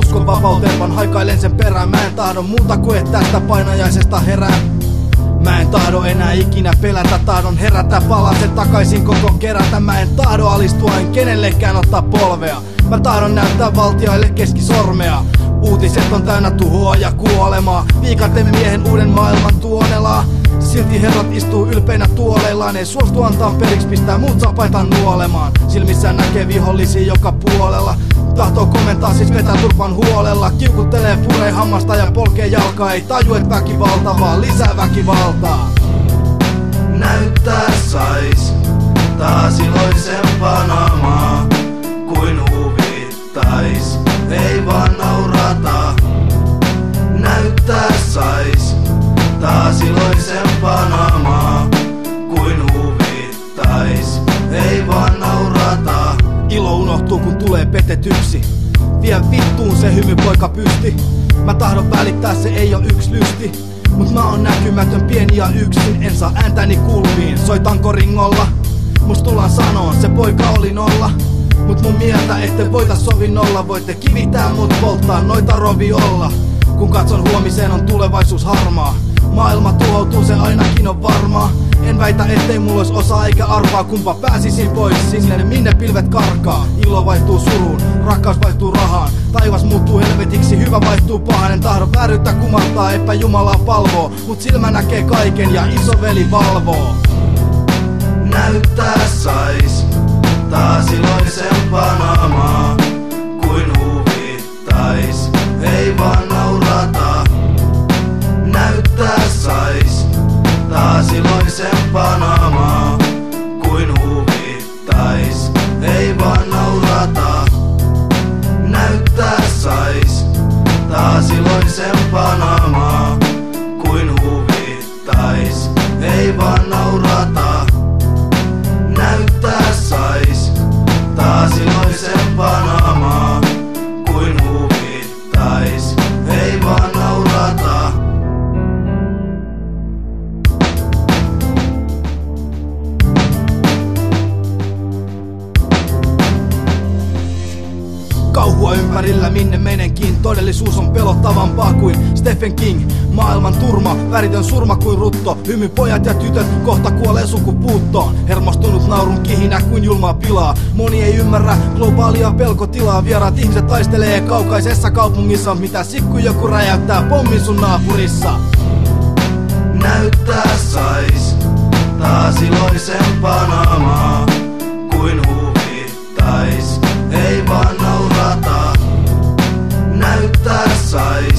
uskon vapauteen, vaan haikailen sen perään. Mä en tahdo muuta kuin että tästä painajaisesta herää. Mä en tahdo enää ikinä pelätä, tahdon herätä, palasen takaisin koko kerätä. Mä en tahdo alistua, en kenellekään ottaa polvea. Mä tahdon näyttää valtioille keskisormea. Uutiset on täynnä tuhoa ja kuolemaa. Viikatemme miehen uuden maailman tuonelaa. Silti herrat istuu ylpeinä tuoleillaan. Ei suostu antaa periksi, pistää muut sapaita nuolemaan. Silmissään näkee vihollisia joka puolella. Tahtoo komentaa, siis vetää turpan huolella. Kiukuttelee, puree hammasta ja polkee jalkaa. Ei taju, et väkivalta, vaan lisää väkivaltaa. Näyttää sais taas iloisempaa naamaa kuin huvittais. Ei vaan naurata. Näyttää sais taas iloisempaa naamaa kuin huvittais. Ei vaan naurata. Ilo unohtuu kun tulee petetyksi. Vie vittuun se hymy poika pysti. Mä tahdon välittää, se ei oo yks lysti. Mut mä oon näkymätön, pieni ja yksin. En saa ääntäni kulviin, soitanko ringolla? Must tullaan sanoon, se poika oli nolla. Mut mun mieltä ette voita sovinnolla. Voitte kivitää mut polttaa, noita roviolla. Kun katson huomiseen on tulevaisuus harmaa. Maailma tuhoutuu, se ainakin on varmaa. En väitä ettei mulla ois osaa eikä arvaa. Kumpa pääsisin pois sinne minne pilvet karkaa. Ilo vaihtuu suruun, rakkaus vaihtuu rahaan. Taivas muuttuu helvetiksi, hyvä vaihtuu pahaan. En tahdo vääryyttä kumartaa, epäjumalaa palvoo. Mut silmä näkee kaiken ja isoveli valvoo. Näyttää sais taas iloisempaa naamaa kuin huvittais. Ei vaan naurata. Näyttää sais taas iloisempaa naamaa kuin huvittais. Ei vaan naurata. Näyttää sais taas iloisempaa naamaa kuin huvittais. Ei vaan naurata. Näyttää sais taas iloisempaa naamaa kuin huvittais. Ei vaan naurata. Kauhua ympärillä minne menenkin. Todellisuus on pelottavampaa kuin Stephen King. Maailman turma, väritön surma kuin rutto. Hymy pojat ja tytöt kohta kuolee sukupuuttoon. Hermostunut naurun kihinä kuin julmaa pilaa. Moni ei ymmärrä globaalia pelkotilaa. Vieraat ihmiset taistelee kaukaisessa kaupungissa. Mitä sikku joku räjäyttää pommin sun naapurissa. Näyttää sais taas iloisempaa naamaa kuin huvittais. Ei vaan naurata. Näyttää sais